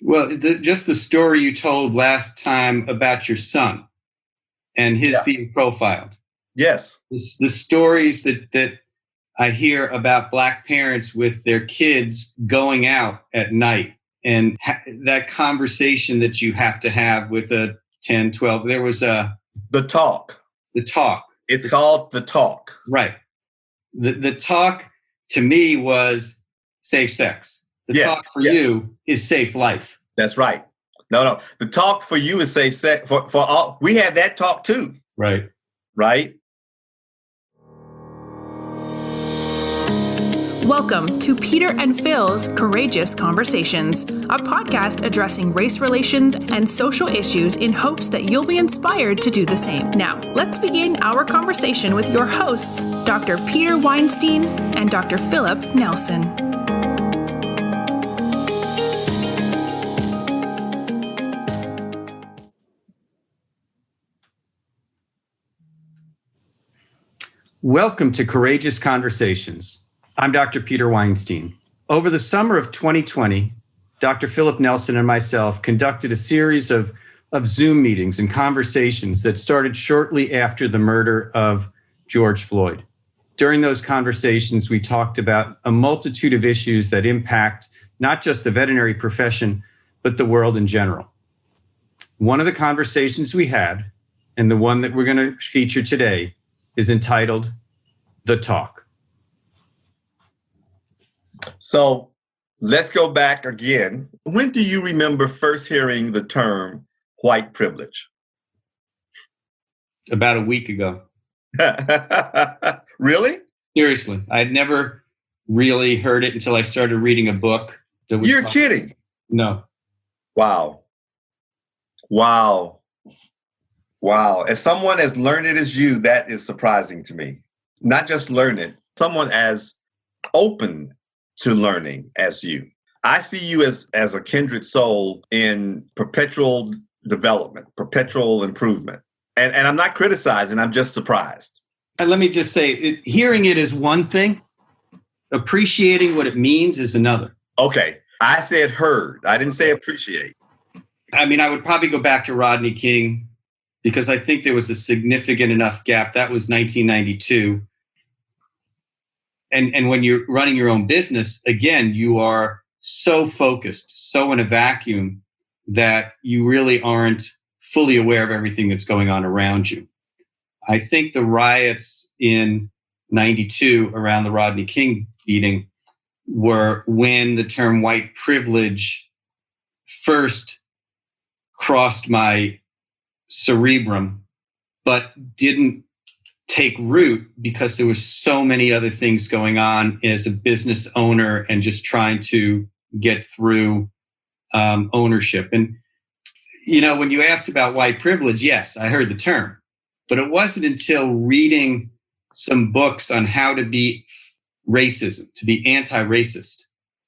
Well, just the story you told last time about your son and his being profiled. Yes. The stories that I hear about Black parents with their kids going out at night and that conversation that you have to have with a 10, 12. There was The talk. The talk. It's called the talk. Right. The talk to me was safe sex. The talk for you is safe life. That's right. No. The talk for you is safe sex. For all, we have that talk too. Right. Right. Welcome to Peter and Phil's Courageous Conversations, a podcast addressing race relations and social issues in hopes that you'll be inspired to do the same. Now, let's begin our conversation with your hosts, Dr. Peter Weinstein and Dr. Philip Nelson. Welcome to Courageous Conversations. I'm Dr. Peter Weinstein. Over the summer of 2020, Dr. Philip Nelson and myself conducted a series of Zoom meetings and conversations that started shortly after the murder of George Floyd. During those conversations, we talked about a multitude of issues that impact not just the veterinary profession, but the world in general. One of the conversations we had, and the one that we're going to feature today, is entitled The Talk. So let's go back again. When do you remember first hearing the term white privilege? About a week ago. Really? Seriously. I'd never really heard it until I started reading a book. You're kidding. No. Wow. As someone as learned as you, that is surprising to me. Not just learned, someone as open to learning as you. I see you as a kindred soul in perpetual development, perpetual improvement. And I'm not criticizing, I'm just surprised. And let me just say, hearing it is one thing. Appreciating what it means is another. Okay. I said heard. I didn't say appreciate. I mean, I would probably go back to Rodney King because I think there was a significant enough gap. That was 1992. And when you're running your own business, again, you are so focused, so in a vacuum that you really aren't fully aware of everything that's going on around you. I think the riots in 92 around the Rodney King beating were when the term white privilege first crossed my cerebrum, but didn't take root because there was so many other things going on as a business owner and just trying to get through ownership. And, you know, when you asked about white privilege, yes, I heard the term, but it wasn't until reading some books on how to be racism, to be anti-racist,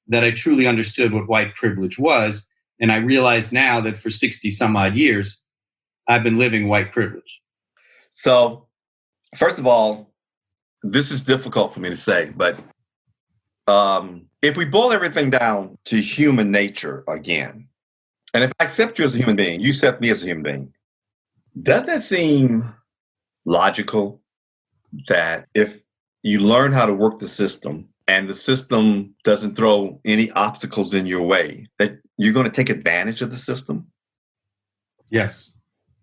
that I truly understood what white privilege was. And I realize now that for 60 some odd years, I've been living white privilege. So, first of all, this is difficult for me to say, but if we boil everything down to human nature again, and if I accept you as a human being, you accept me as a human being, does that seem logical that if you learn how to work the system and the system doesn't throw any obstacles in your way, that you're going to take advantage of the system? Yes.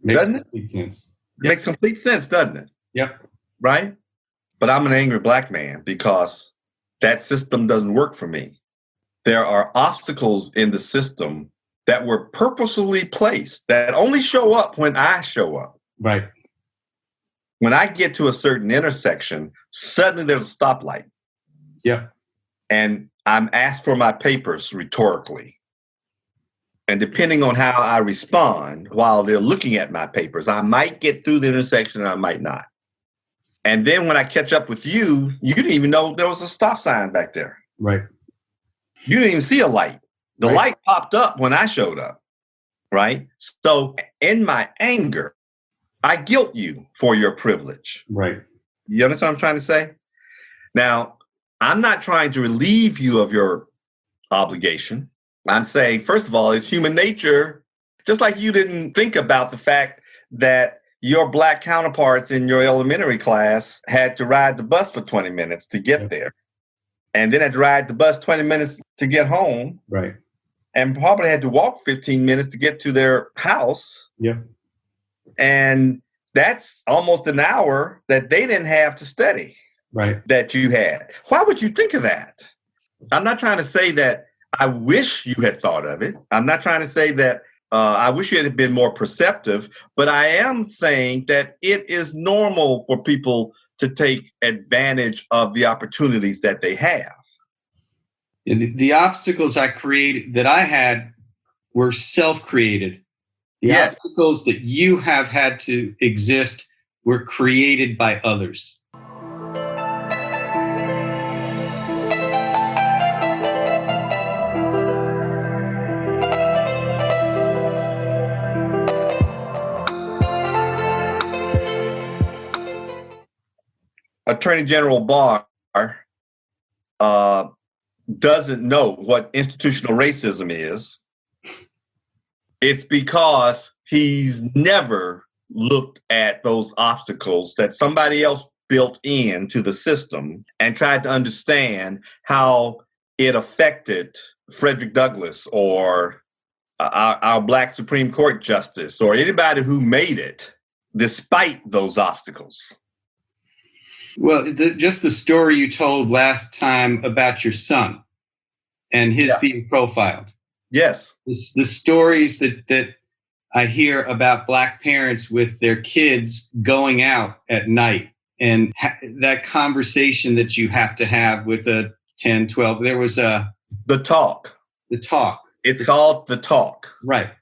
Doesn't it? Complete sense. Yep. Makes complete sense, doesn't it? Yep. Right? But I'm an angry Black man because that system doesn't work for me. There are obstacles in the system that were purposely placed that only show up when I show up. Right. When I get to a certain intersection, suddenly there's a stoplight. Yep. And I'm asked for my papers rhetorically. And depending on how I respond while they're looking at my papers, I might get through the intersection and I might not. And then when I catch up with you, you didn't even know there was a stop sign back there. Right. You didn't even see a light. The light popped up when I showed up. Right. So in my anger, I guilt you for your privilege. Right. You understand what I'm trying to say? Now, I'm not trying to relieve you of your obligation. I'm saying, first of all, it's human nature. Just like you didn't think about the fact that your Black counterparts in your elementary class had to ride the bus for 20 minutes to get there. And then had to ride the bus 20 minutes to get home. Right. And probably had to walk 15 minutes to get to their house. Yeah. And that's almost an hour that they didn't have to study. Right. That you had. Why would you think of that? I'm not trying to say that I wish you had thought of it. I'm not trying to say that I wish you had been more perceptive, but I am saying that it is normal for people to take advantage of the opportunities that they have. The obstacles that I had were self-created. The obstacles that you have had to exist were created by others. Attorney General Barr doesn't know what institutional racism is. It's because he's never looked at those obstacles that somebody else built into the system and tried to understand how it affected Frederick Douglass or our Black Supreme Court justice or anybody who made it despite those obstacles. Well, just the story you told last time about your son and his being profiled. Yes. The stories that I hear about Black parents with their kids going out at night and that conversation that you have to have with a 10, 12. There was The Talk. The Talk. It's called The Talk. Right.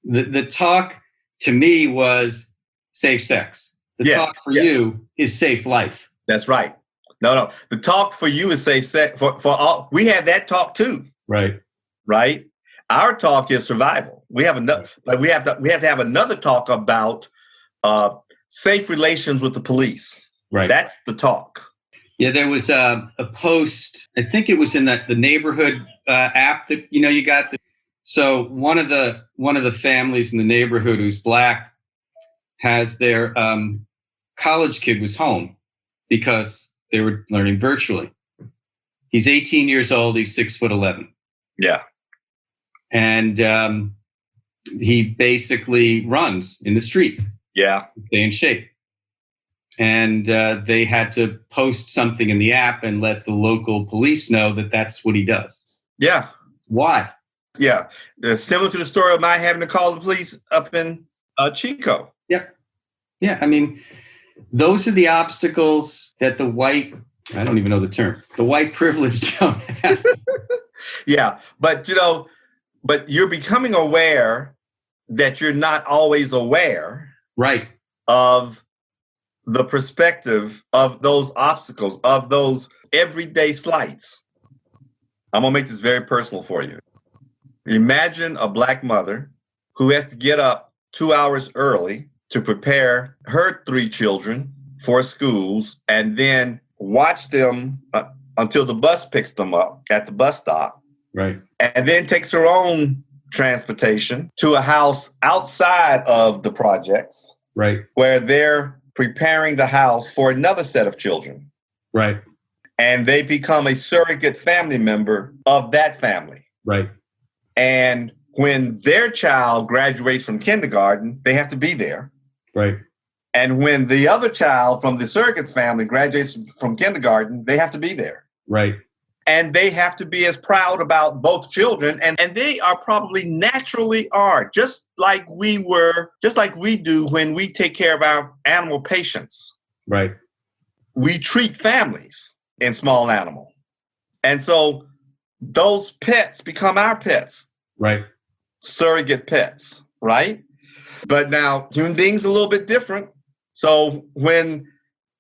The talk to me was safe sex. The talk for you is safe life. That's right. No. The talk for you is safe sex. For all, we have that talk too. Right. Right. Our talk is survival. We have another, but we have to have another talk about safe relations with the police. Right. That's the talk. Yeah, there was a post. I think it was in the neighborhood app that you got. So one of the families in the neighborhood who's Black has their college kid was home because they were learning virtually. He's 18 years old. He's 6'11". Yeah. And he basically runs in the street. Yeah. To stay in shape. And they had to post something in the app and let the local police know that that's what he does. Yeah. Why? Yeah. Similar to the story of my having to call the police up in Chico. Yep. Yeah. I mean, those are the obstacles that the white, I don't even know the term, the white privilege don't have. Yeah. But, but you're becoming aware that you're not always aware. Right. Of the perspective of those obstacles, of those everyday slights. I'm going to make this very personal for you. Imagine a Black mother who has to get up 2 hours early to prepare her 3 children for schools and then watch them until the bus picks them up at the bus stop. Right. And then takes her own transportation to a house outside of the projects. Right. Where they're preparing the house for another set of children. Right. And they become a surrogate family member of that family. Right. And when their child graduates from kindergarten, they have to be there. Right. And when the other child from the surrogate family graduates from kindergarten, they have to be there. Right. And they have to be as proud about both children. And they are probably naturally are, just like we do when we take care of our animal patients. Right. We treat families in small animal. And so those pets become our pets. Right. Surrogate pets, right? But now human beings are a little bit different. So when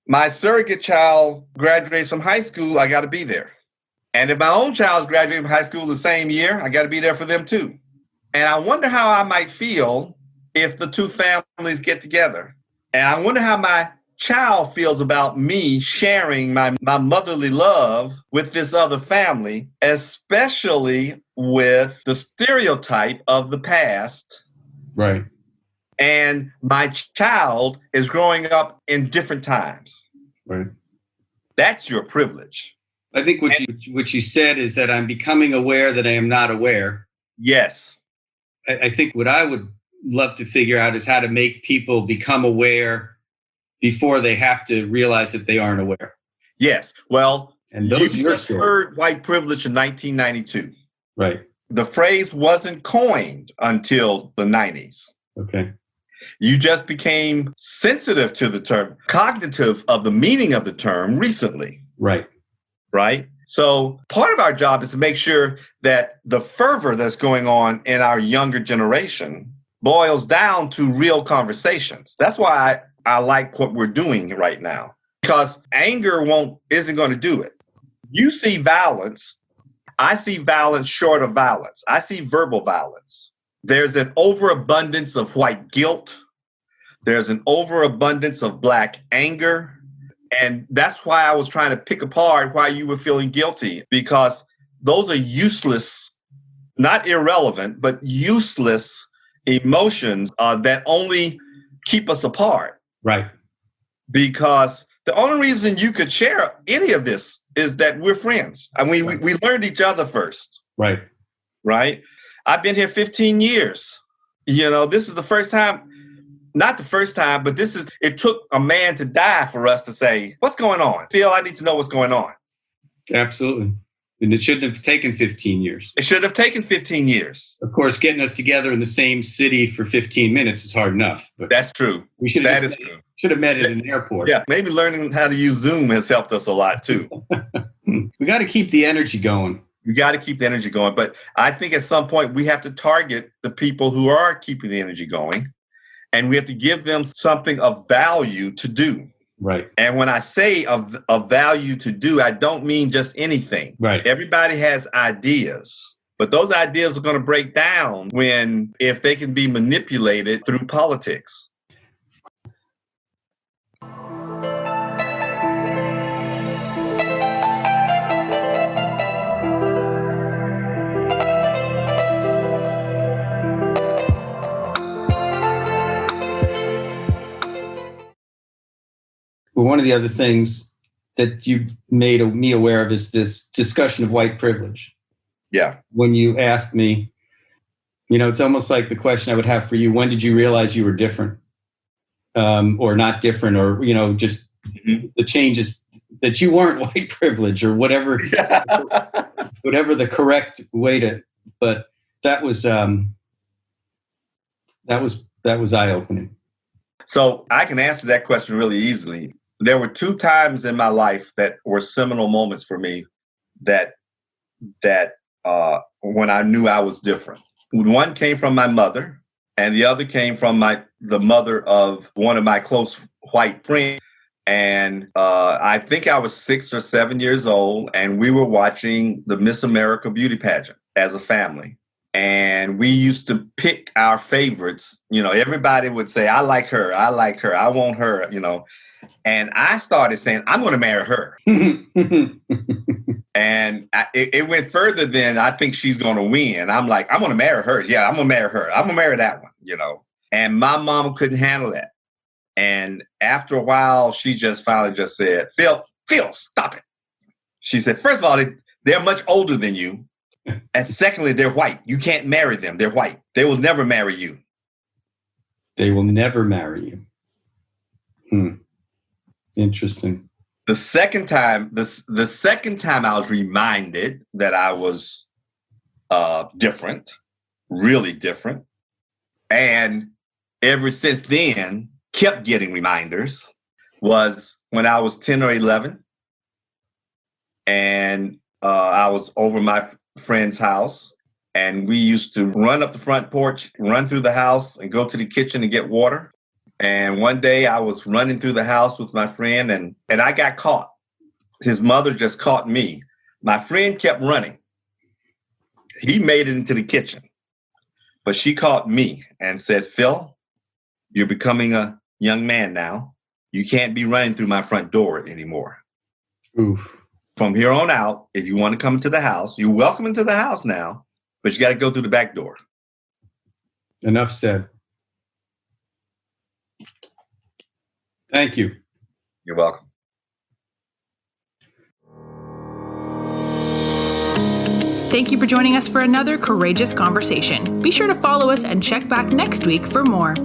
my surrogate child graduates from high school, I got to be there. And if my own child's graduating from high school the same year, I got to be there for them too. And I wonder how I might feel if the two families get together. And I wonder how my child feels about me sharing my motherly love with this other family, especially with the stereotype of the past. Right. And my child is growing up in different times. Right. That's your privilege. I think what you said is that I'm becoming aware that I am not aware. Yes. I think what I would love to figure out is how to make people become aware before they have to realize that they aren't aware. Yes. Well, and those you just heard white privilege in 1992. Right. The phrase wasn't coined until the 90s. Okay. You just became sensitive to the term, cognitive of the meaning of the term recently. Right. Right? So part of our job is to make sure that the fervor that's going on in our younger generation boils down to real conversations. That's why I like what we're doing right now, because anger isn't going to do it. You see violence. I see violence short of violence. I see verbal violence. There's an overabundance of white guilt. There's an overabundance of Black anger. And that's why I was trying to pick apart why you were feeling guilty, because those are useless, not irrelevant, but useless emotions that only keep us apart. Right. Because the only reason you could share any of this is that we're friends. I mean, we learned each other first. Right. Right. I've been here 15 years. This is the first time. Not the first time, but it took a man to die for us to say, what's going on? Phil, I need to know what's going on. Absolutely. And it shouldn't have taken 15 years. It should have taken 15 years. Of course, getting us together in the same city for 15 minutes is hard enough. But that's true. We should have met at an airport. Yeah, maybe learning how to use Zoom has helped us a lot too. We got to keep the energy going. We got to keep the energy going. But I think at some point we have to target the people who are keeping the energy going. And we have to give them something of value to do. Right. And when I say of value to do, I don't mean just anything. Right. Everybody has ideas, but those ideas are going to break down if they can be manipulated through politics. But one of the other things that you made me aware of is this discussion of white privilege. Yeah. When you asked me, it's almost like the question I would have for you: when did you realize you were different, or not different, or just the changes that you weren't white privilege or whatever, whatever the correct way to. But that was eye-opening. So I can answer that question really easily. There were 2 times in my life that were seminal moments for me that when I knew I was different. One came from my mother, and the other came from the mother of one of my close white friends. And I think I was 6 or 7 years old, and we were watching the Miss America beauty pageant as a family. And we used to pick our favorites. Everybody would say, I like her, I want her, And I started saying, I'm going to marry her. And it went further than I think she's going to win. I'm like, I'm going to marry her. Yeah, I'm going to marry her. I'm going to marry that one, And my mom couldn't handle that. And after a while, she just finally just said, Phil, stop it. She said, first of all, they're much older than you. And secondly, they're white. You can't marry them. They're white. They will never marry you. They will never marry you. Interesting. The second time I was reminded that I was different, really different. And ever since then, kept getting reminders, was when I was 10 or 11. And I was over my friend's house, and we used to run up the front porch, run through the house, and go to the kitchen and get water. And one day I was running through the house with my friend, and I got caught. His mother just caught me. My friend kept running. He made it into the kitchen, but she caught me and said, Phil, you're becoming a young man now. you can't be running through my front door anymore. Oof. From here on out, if you want to come into the house, you're welcome into the house now, but you got to go through the back door. Enough said. Thank you. You're welcome. Thank you for joining us for another courageous conversation. Be sure to follow us and check back next week for more.